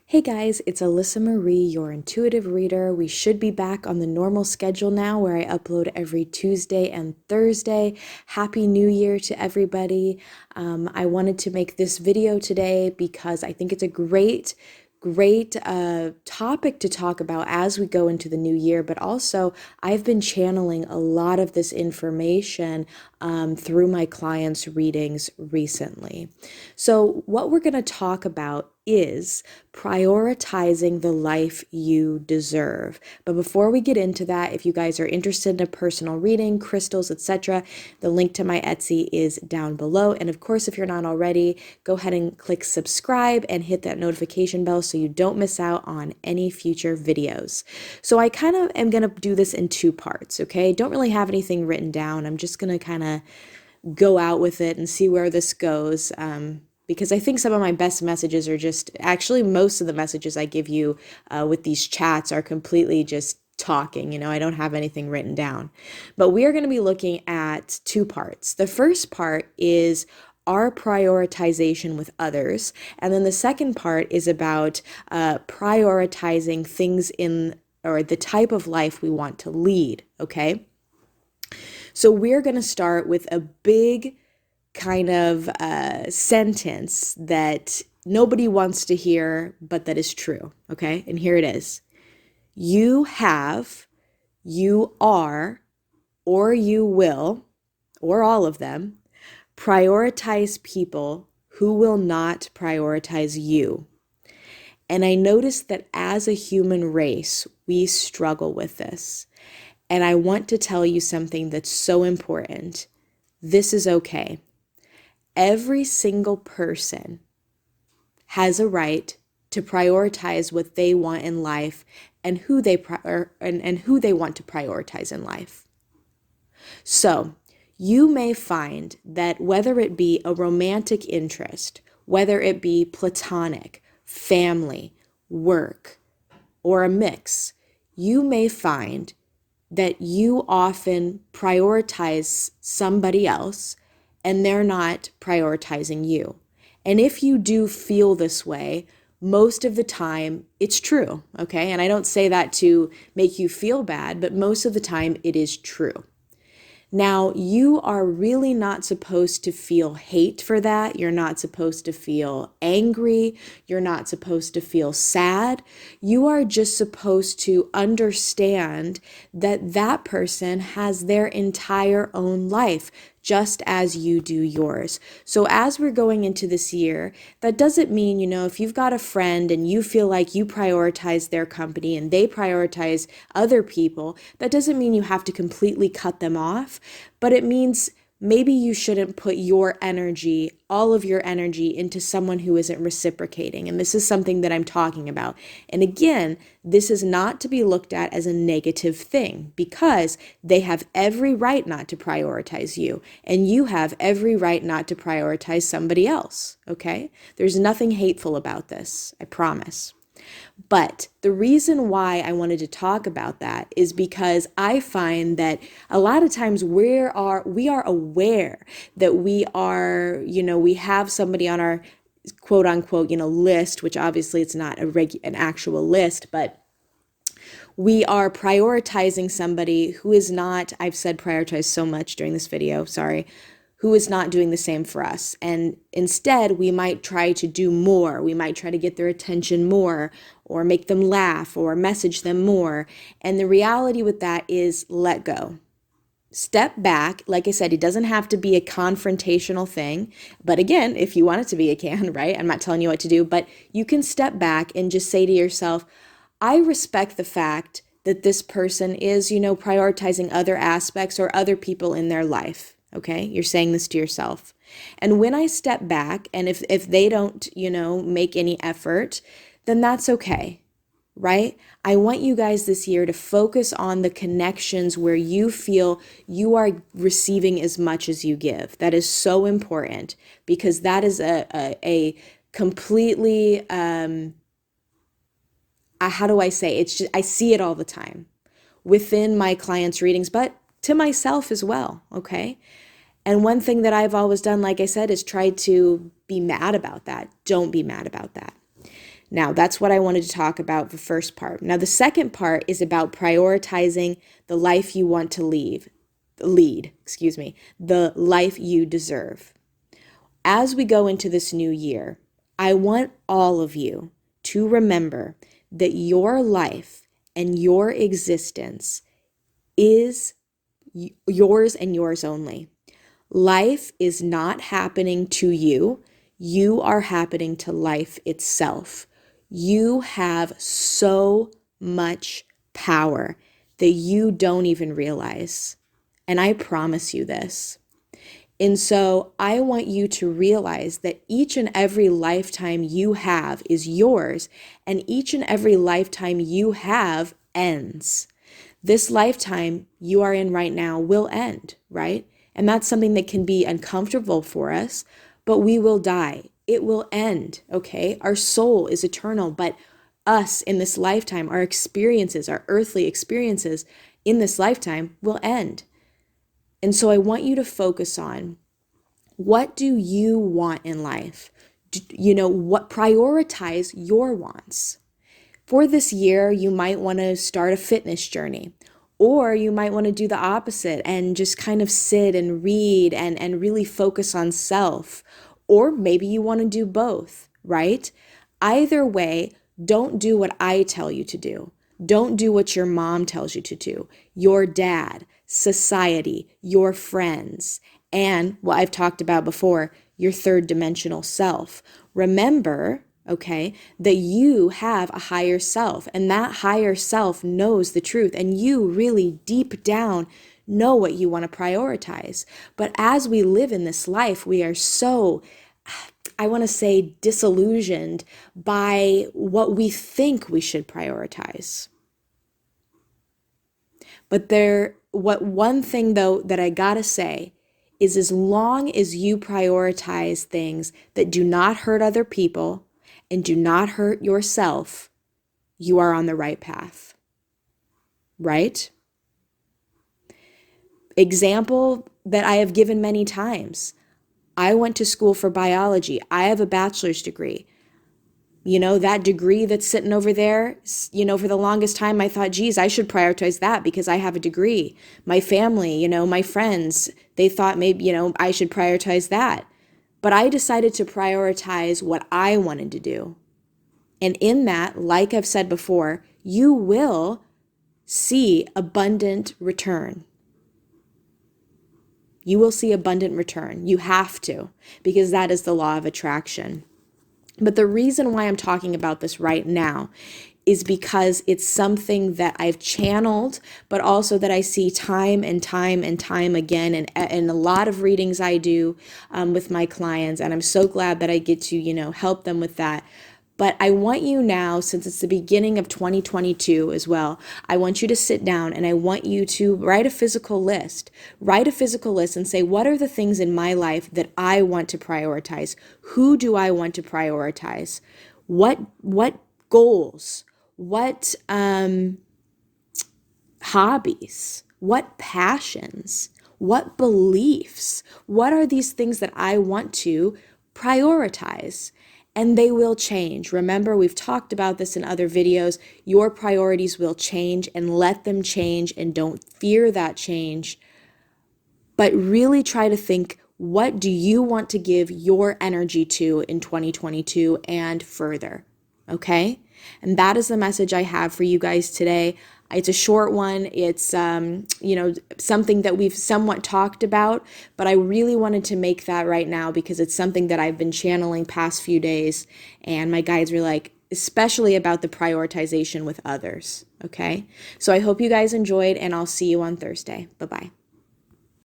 Hey guys, it's Alyssa Marie, your intuitive reader. We should be back on the normal schedule now where I upload every Tuesday and Thursday. Happy New Year to everybody. I wanted to make this video today because I think it's a great topic to talk about as we go into the new year, but also I've been channeling a lot of this information through my clients' readings recently. So what we're going to talk about is prioritizing the life you deserve. But before we get into that, if you guys are interested in a personal reading, crystals, etc., the link to my Etsy is down below. And of course, if you're not already, go ahead and click subscribe and hit that notification bell so you don't miss out on any future videos. So I kind of am going to do this in two parts, okay? Don't really have anything written down. I'm just going to kind of go out with it and see where this goes. Because I think some of my best messages are just, actually most of the messages I give you with these chats are completely just talking, I don't have anything written down. But we are going to be looking at two parts. The first part is our prioritization with others. And then the second part is about prioritizing things in, or the type of life we want to lead, okay? So we're going to start with a big kind of sentence that nobody wants to hear, but that is true, okay? And here it is. You have, you are, or you will, or all of them, prioritize people who will not prioritize you. And I noticed that as a human race, we struggle with this. And I want to tell you something that's so important. This is okay. Every single person has a right to prioritize what they want in life and who they who they want to prioritize in life. So, you may find that whether it be a romantic interest, whether it be platonic, family, work, or a mix, you may find that you often prioritize somebody else and they're not prioritizing you. And if you do feel this way, most of the time it's true, okay? And I don't say that to make you feel bad, but most of the time it is true. Now, you are really not supposed to feel hate for that. You're not supposed to feel angry. You're not supposed to feel sad. You are just supposed to understand that that person has their entire own life, just as you do yours. So as we're going into this year, that doesn't mean, if you've got a friend and you feel like you prioritize their company and they prioritize other people, that doesn't mean you have to completely cut them off, but it means maybe you shouldn't put your energy, all of your energy, into someone who isn't reciprocating. And this is something that I'm talking about. And again, this is not to be looked at as a negative thing because they have every right not to prioritize you. And you have every right not to prioritize somebody else. Okay? There's nothing hateful about this. I promise. But the reason why I wanted to talk about that is because I find that a lot of times we are aware that we are, we have somebody on our quote unquote, list, which obviously it's not an actual list, but we are prioritizing somebody who is not, I've said prioritize so much during this video, sorry, who is not doing the same for us. And instead, we might try to do more. We might try to get their attention more, or make them laugh, or message them more. And the reality with that is let go. Step back. Like I said, it doesn't have to be a confrontational thing. But again, if you want it to be, it can, right? I'm not telling you what to do, but you can step back and just say to yourself, I respect the fact that this person is, prioritizing other aspects or other people in their life. Okay, you're saying this to yourself. And when I step back, and if they don't, make any effort, then that's okay, right? I want you guys this year to focus on the connections where you feel you are receiving as much as you give. That is so important because that is a completely, how do I say? It's just, I see it all the time within my clients' readings, but to myself as well, okay? And one thing that I've always done, like I said, is try to be mad about that. Don't be mad about that. Now, that's what I wanted to talk about, the first part. Now, the second part is about prioritizing the life you want to lead, the life you deserve. As we go into this new year, I want all of you to remember that your life and your existence is yours and yours only. Life is not happening to you. You are happening to life itself. You have so much power that you don't even realize. And I promise you this. And so I want you to realize that each and every lifetime you have is yours, and each and every lifetime you have ends. This lifetime you are in right now will end, right? And that's something that can be uncomfortable for us, but we will die. It will end, okay? Our soul is eternal, but us in this lifetime, our experiences, our earthly experiences in this lifetime will end. And so I want you to focus on, what do you want in life? What prioritize your wants. For this year, you might want to start a fitness journey, or you might want to do the opposite and just kind of sit and read and really focus on self. Or maybe you want to do both, right? Either way, don't do what I tell you to do. Don't do what your mom tells you to do, your dad, society, your friends, and what I've talked about before, your third dimensional self. Remember, okay, that you have a higher self, and that higher self knows the truth, and you really deep down know what you want to prioritize. But as we live in this life, we are so, I want to say, disillusioned by what we think we should prioritize. But one thing though that I gotta say is, as long as you prioritize things that do not hurt other people and do not hurt yourself, you are on the right path, right? Example that I have given many times. I went to school for biology. I have a bachelor's degree. That degree that's sitting over there, for the longest time, I thought, geez, I should prioritize that because I have a degree. My family, my friends, they thought maybe, I should prioritize that. But I decided to prioritize what I wanted to do. And in that, like I've said before, you will see abundant return. You will see abundant return. You have to, because that is the law of attraction. But the reason why I'm talking about this right now is because it's something that I've channeled, but also that I see time and time and time again in a lot of readings I do with my clients. And I'm so glad that I get to, help them with that. But I want you now, since it's the beginning of 2022 as well, I want you to sit down and I want you to write a physical list. Write a physical list and say, what are the things in my life that I want to prioritize? Who do I want to prioritize? What goals? What hobbies? What passions? What beliefs? What are these things that I want to prioritize? And they will change. Remember, we've talked about this in other videos. Your priorities will change, and let them change, and don't fear that change. But really try to think, what do you want to give your energy to in 2022 and further? Okay? And that is the message I have for you guys today. It's a short one. It's, something that we've somewhat talked about, but I really wanted to make that right now because it's something that I've been channeling past few days. And my guides were like, especially about the prioritization with others. Okay. So I hope you guys enjoyed, and I'll see you on Thursday. Bye-bye.